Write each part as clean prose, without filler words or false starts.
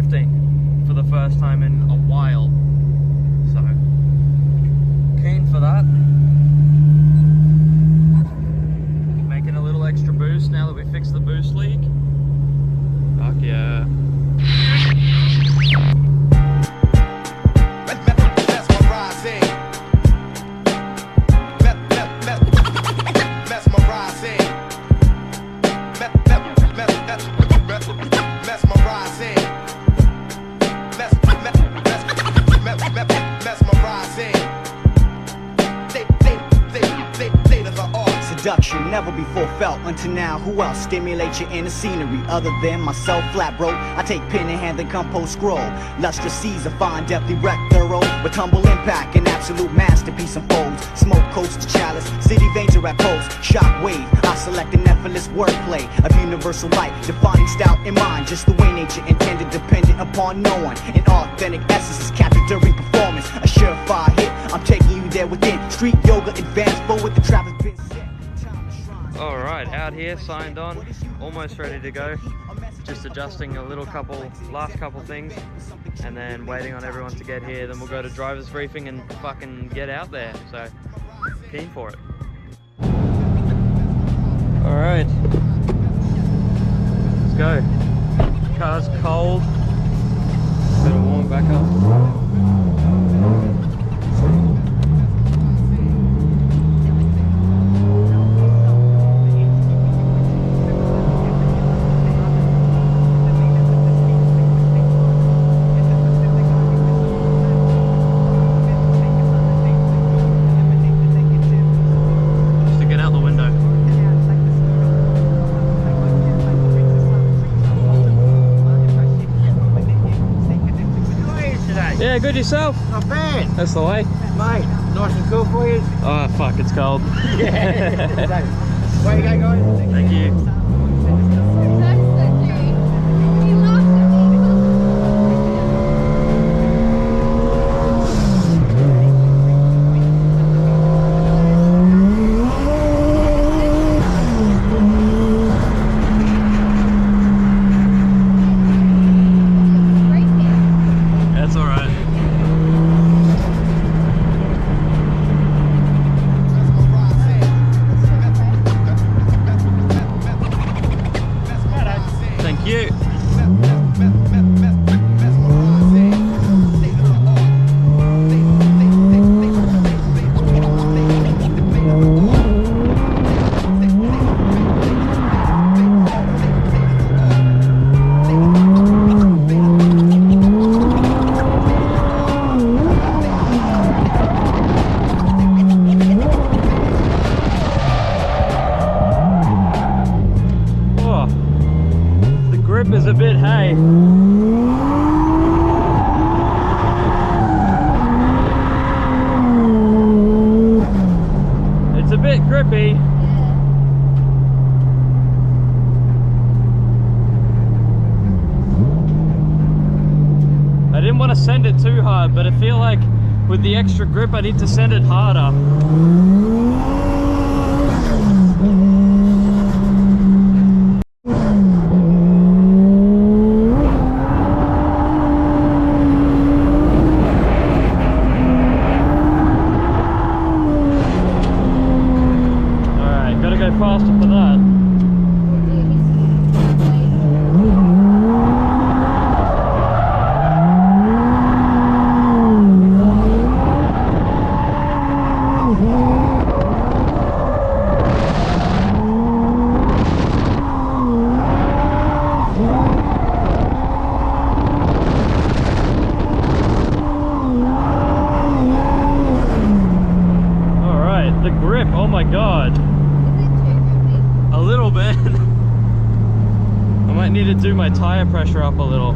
drifting for the first time in a while. So, keen for that. Making a little extra boost now that we fixed the boost leak. Fuck yeah. Seduction never before felt until now. Who else stimulates your inner scenery other than myself? Flat bro, I take pen in hand and compose scroll. Lustrous seas of fine deftly wrecked thorough with humble impact and absolute masterpiece unfolds. Smoke coats to chalice, city veins are at post. Shock wave, I select an effortless wordplay of universal light, defining style in mind, just the way nature intended, dependent upon no one. An authentic essence is captured during performance. A surefire hit, I'm taking you there within. Street yoga advanced forward, the traffic been set. Alright, out here, signed on, almost ready to go. Just adjusting a last couple things, and then waiting on everyone to get here. Then we'll go to driver's briefing and fucking get out there. So, keen for it. Alright, let's go. Car's cold. Better warm back up. Yeah, good yourself? Not bad. That's the way. Mate, nice and cool for you. Oh, fuck, it's cold. Yeah. Where you going, guys? Thank you. Is a bit hay. It's a bit grippy. I didn't want to send it too hard, but I feel like with the extra grip I need to send it harder. Faster for that. All right, the grip, oh my god. A little bit. I might need to do my tire pressure up a little.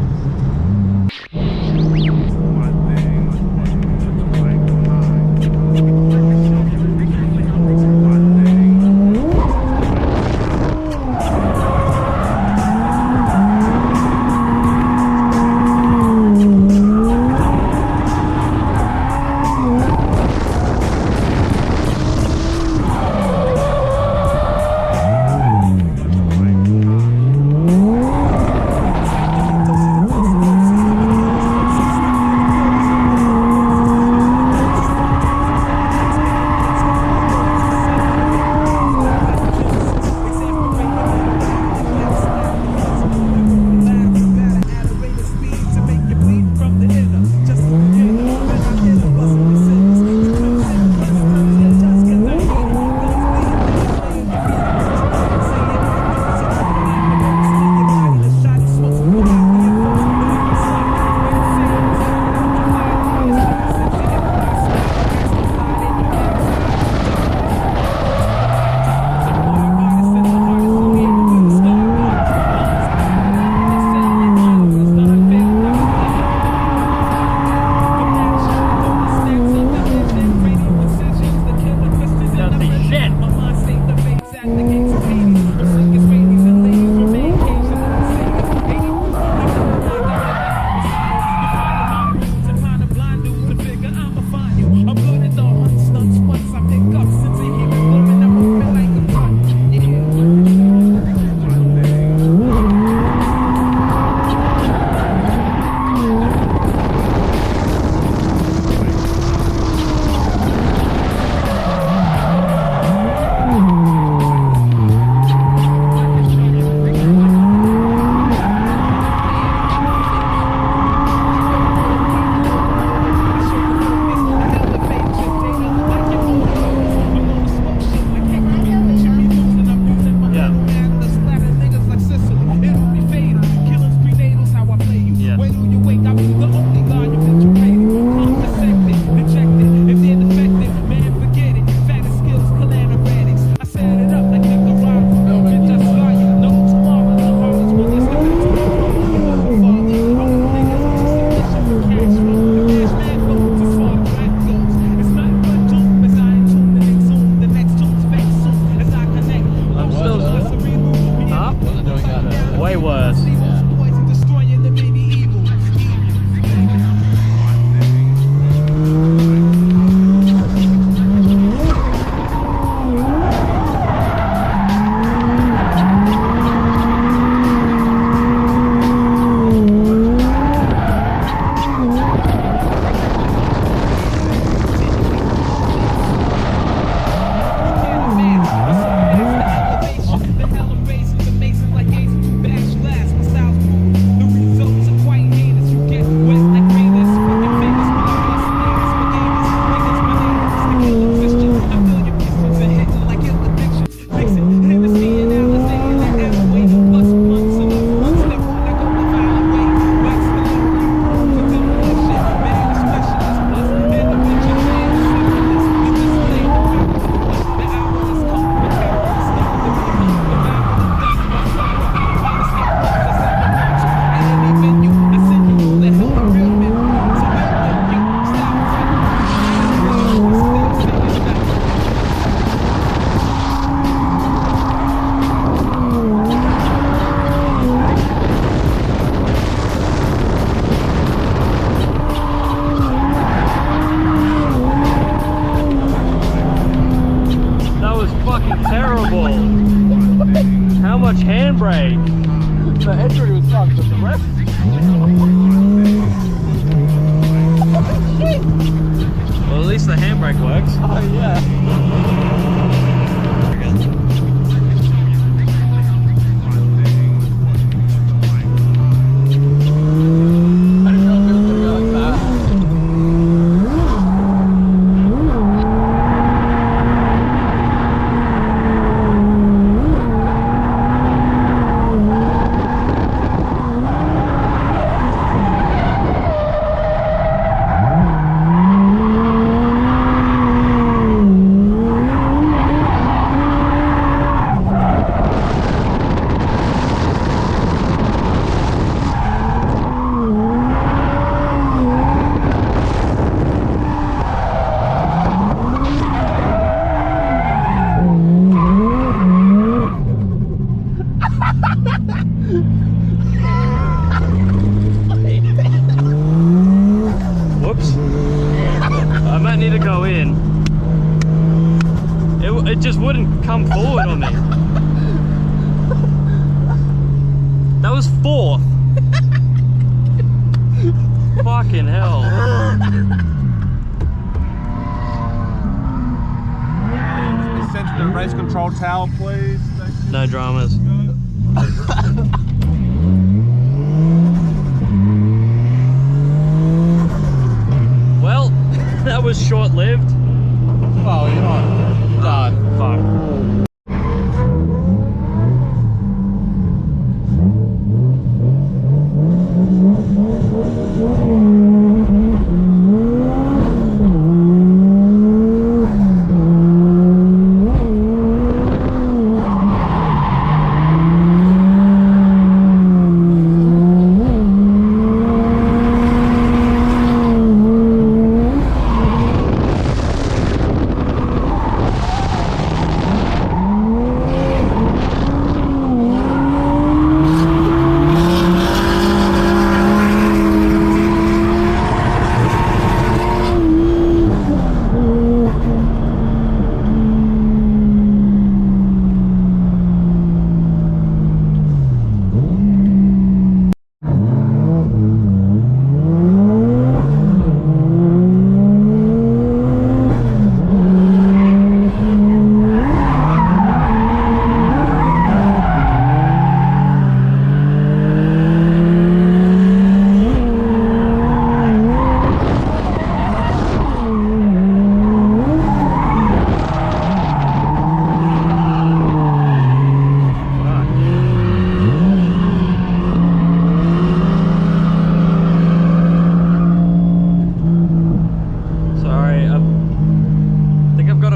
come forward on me. That was 4th. Fucking hell. Send to the race control tower, please. No dramas. Well, that was short-lived. Oh, you're not done. Fuck.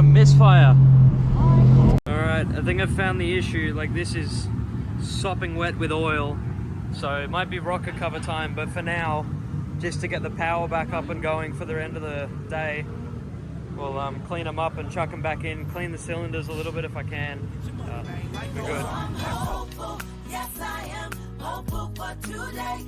Misfire. Alright, I think I've found the issue. Like, this is sopping wet with oil, so it might be rocker cover time, but for now, just to get the power back up and going for the end of the day, we'll clean them up and chuck them back in, clean the cylinders a little bit if I can. We're good. Yes, I am hopeful for today.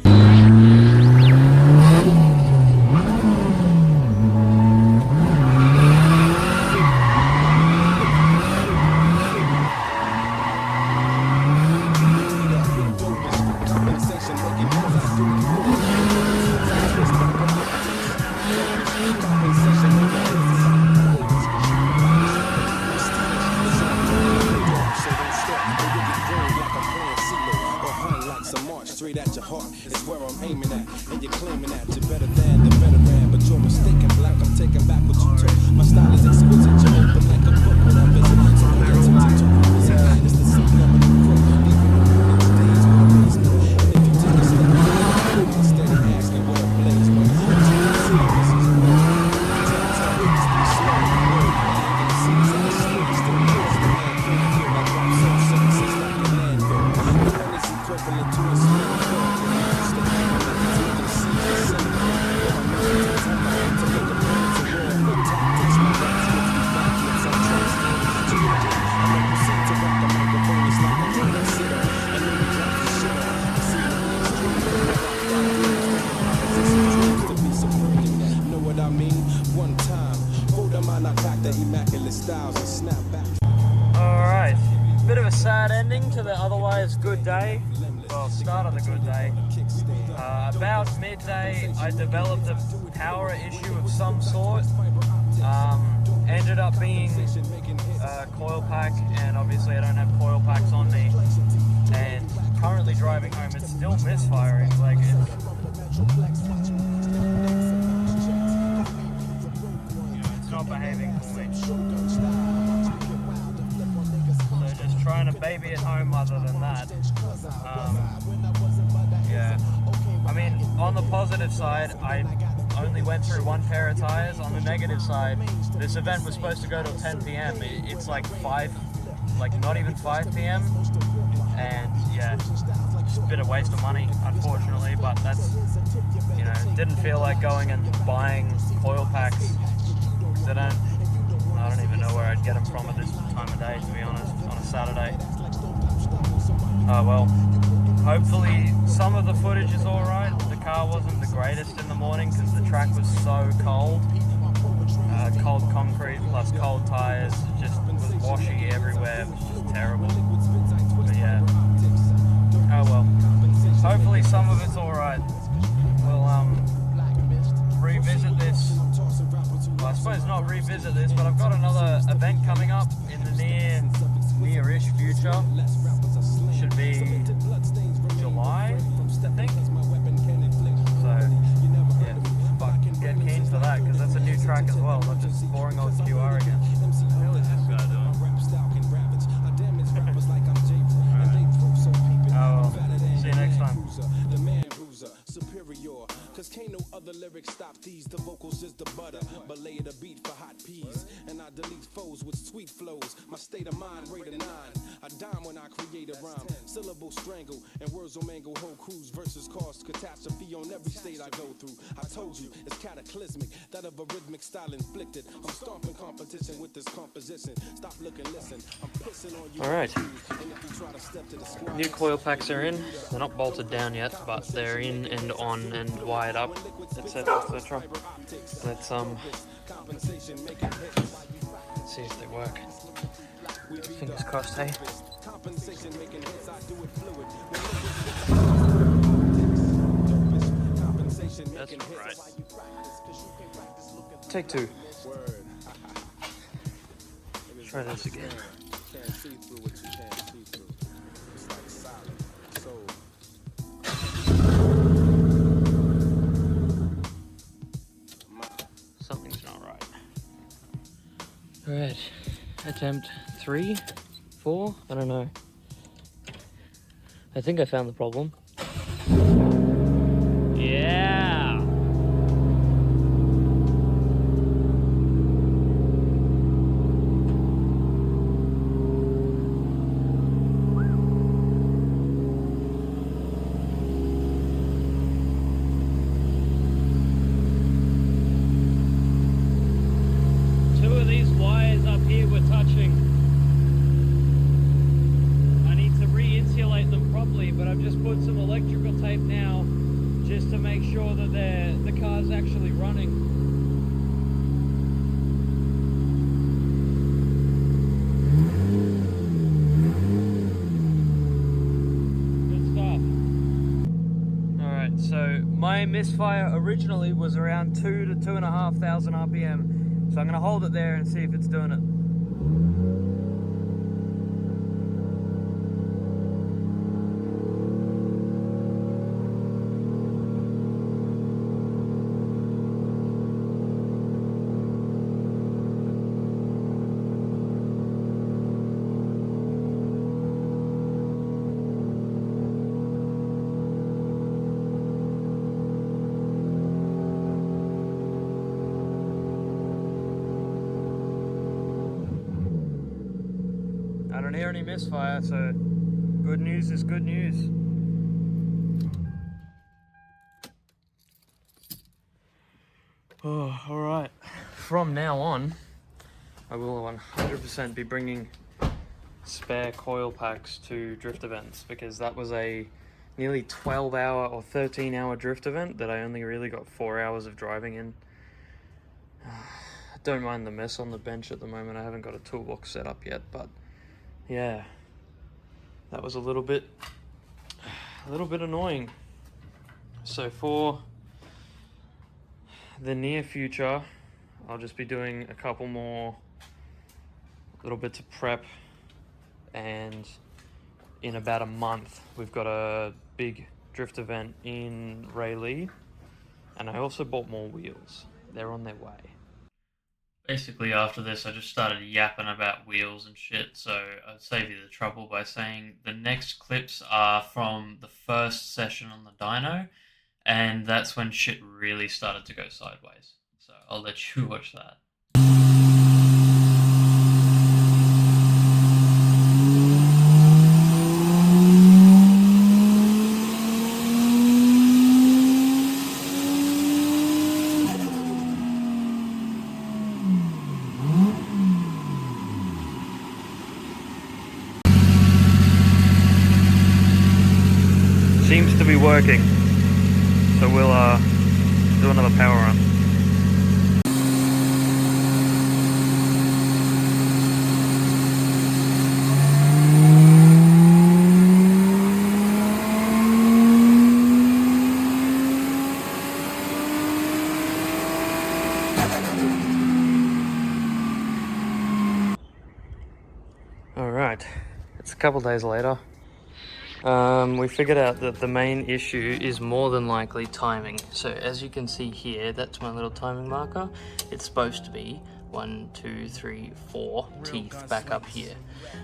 Straight at your heart is where I'm aiming at, and you're claiming that you're better than the veteran, but you're mistaken. Black, I'm taking back what you took. My style is exquisite, you're open like a book when I visit. So I get tempted to represent. It's the same number you crook, even on the days when I raise me. And if you take a step back, instead of asking what a blaze was, this is what Alright, bit of a sad ending to the otherwise good day. Well, start of the good day. About midday, I developed a power issue of some sort. Ended up being a coil pack, and obviously I don't have coil packs on me. And currently driving home, it's still misfiring. Like, it's not behaving for me. So just trying to baby it home other than that. Yeah. I mean, on the positive side, I only went through one pair of tires. On the negative side, this event was supposed to go till 10 p.m. It's like not even 5 p.m. And yeah, just a bit of waste of money, unfortunately, but that's, you know, didn't feel like going and buying coil packs. I don't even know where I'd get them from at this time of day, to be honest, on a Saturday. Well, hopefully some of the footage is alright. The car wasn't the greatest in the morning because the track was so cold. Cold concrete plus cold tires, just was washy everywhere. It was just terrible. But yeah, oh well. Hopefully some of it's alright. We'll revisit this. Well, I suppose not revisit this, but I've got another event coming up in the near-ish future. Should be July, I think. So yeah, but get keen for that because that's a new track as well, not just boring old QR again. What is this guy doing? Oh well. See you next time. Superior, cause can't no other lyrics stop these. The vocals is the butter, but lay the beat for hot peas. And I delete foes with sweet flows. My state of mind rated 9. I dime when I create a rhyme. Syllable strangle and words will mangle whole crews. Versus cause catastrophe on every state I go through. I told you it's cataclysmic, that of a rhythmic style inflicted. I'm stomping competition with this composition. Stop looking, listen. I'm pissing on you. Alright. New coil packs are in. They're not bolted down yet, but they're in and on and wired up, etc, etc. Let's see if they work. Fingers crossed, hey? That's right. Take 2. Try this again. Something's not right. Alright, attempt 3, 4, I don't know. I think I found the problem. Yeah! But I've just put some electrical tape now just to make sure that the car's actually running. Good stuff. Alright, so my misfire originally was around 2,000 to 2,500 RPM, so I'm going to hold it there and see if it's doing it. I don't hear any misfire, so good news is good news. Oh, alright. From now on, I will 100% be bringing spare coil packs to drift events, because that was a nearly 12-hour or 13-hour drift event that I only really got 4 hours of driving in. I don't mind the mess on the bench at the moment. I haven't got a toolbox set up yet, but yeah, that was a little bit annoying. So for the near future, I'll just be doing a couple more little bits of prep, and in about a month we've got a big drift event in Rayleigh, and I also bought more wheels. They're on their way. Basically, after this, I just started yapping about wheels and shit, so I'd save you the trouble by saying the next clips are from the first session on the dyno, and that's when shit really started to go sideways. So I'll let you watch that. Seems to be working, so we'll do another power run. It's a couple days later. We figured out that the main issue is more than likely timing. So as you can see here, that's my little timing marker. It's supposed to be 1, 2, 3, 4 teeth back up here.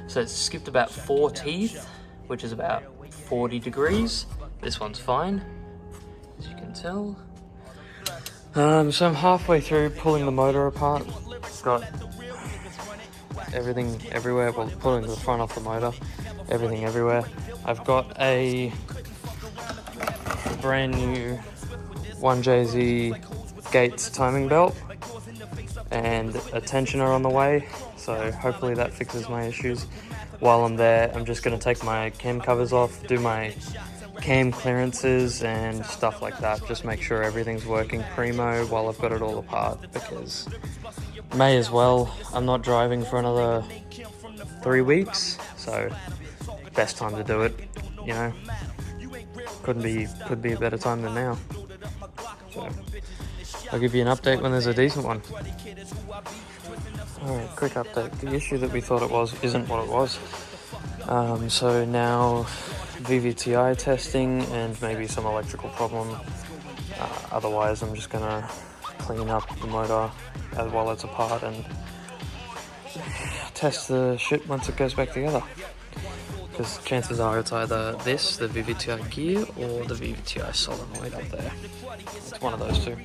So it's skipped about 4 teeth, which is about 40 degrees. This one's fine, as you can tell. So I'm halfway through pulling the motor apart. Got everything everywhere, well, pulling the front off the motor, everything everywhere. I've got a brand new 1JZ Gates timing belt and a tensioner on the way, so hopefully that fixes my issues. While I'm there, I'm just going to take my cam covers off, do my cam clearances and stuff like that, just make sure everything's working primo while I've got it all apart, because may as well. I'm not driving for another 3 weeks, so best time to do it, you know. Could be a better time than now. So I'll give you an update when there's a decent one. Alright, quick update. The issue that we thought it was isn't what it was. So now VVTI testing and maybe some electrical problem. Otherwise I'm just gonna clean up the motor while it's apart and test the shit once it goes back together. Because chances are it's either this, the VVTI gear, or the VVTI solenoid up there. It's one of those two.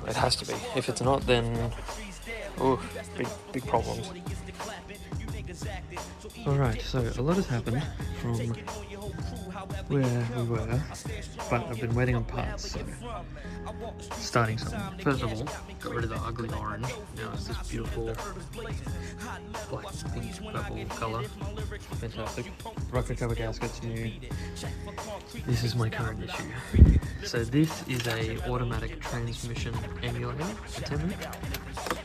It has to be. If it's not, then ooh, big problems. Alright, so a lot has happened from where we were, but I've been waiting on parts, so starting something. First of all, got rid of the ugly orange. Now it's this beautiful black, pink, purple colour. Fantastic. Rocker cover gaskets new. This is my current issue. So this is a automatic transmission emulator,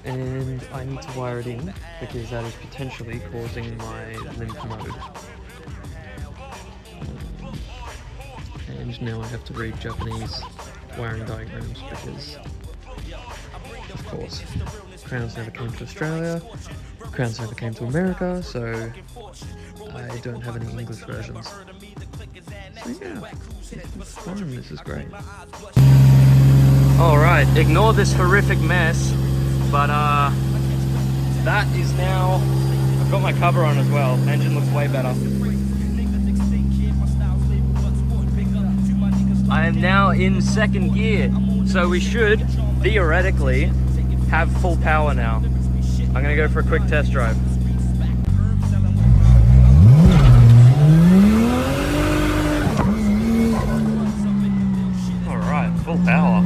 and I need to wire it in because that is potentially causing my Limp mode. And now I have to read Japanese wiring diagrams because, of course, crowns never came to Australia, crowns never came to America, so I don't have any English versions. So yeah, this is fun, this is great. Alright, ignore this horrific mess, but that is now, I've got my cover on as well, engine looks way better. I am now in second gear, so we should, theoretically, have full power now. I'm gonna go for a quick test drive. Alright, full power.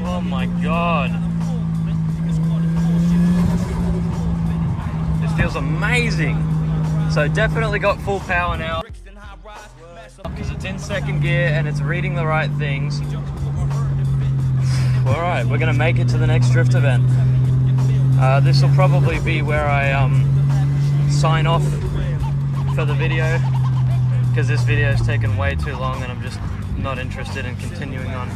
Oh my god. Feels amazing. So definitely got full power now because it's in second gear and it's reading the right things. Alright, we're gonna make it to the next drift event. This will probably be where I sign off for the video, because this video has taken way too long and I'm just not interested in continuing on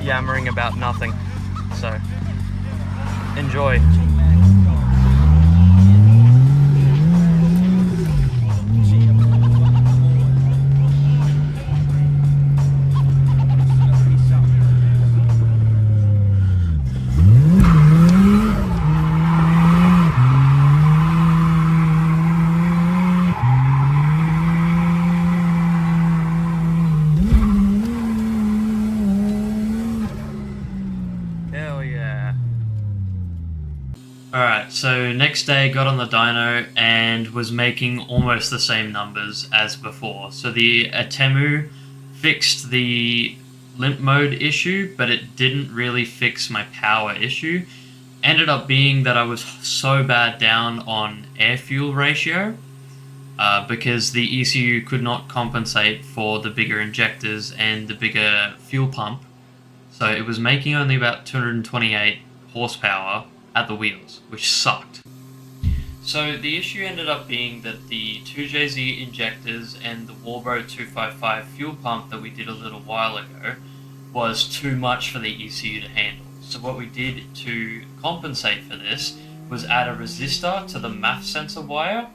yammering about nothing. So enjoy. Alright, so next day got on the dyno and was making almost the same numbers as before. So the Atemu fixed the limp mode issue, but it didn't really fix my power issue. Ended up being that I was so bad down on air fuel ratio because the ECU could not compensate for the bigger injectors and the bigger fuel pump. So it was making only about 228 horsepower at the wheels, which sucked. So the issue ended up being that the 2JZ injectors and the Walbro 255 fuel pump that we did a little while ago was too much for the ECU to handle. So what we did to compensate for this was add a resistor to the MAF sensor wire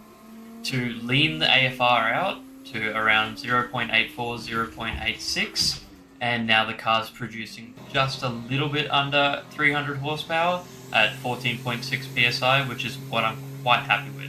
to lean the AFR out to around 0.84, 0.86, and now the car's producing just a little bit under 300 horsepower at 14.6 psi, which is what I'm quite happy with.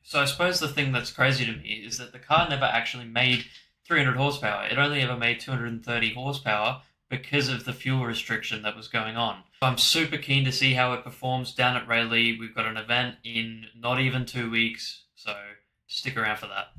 So I suppose the thing that's crazy to me is that the car never actually made 300 horsepower. It only ever made 230 horsepower because of the fuel restriction that was going on. So I'm super keen to see how it performs down at Rayleigh. We've got an event in not even 2 weeks, so stick around for that.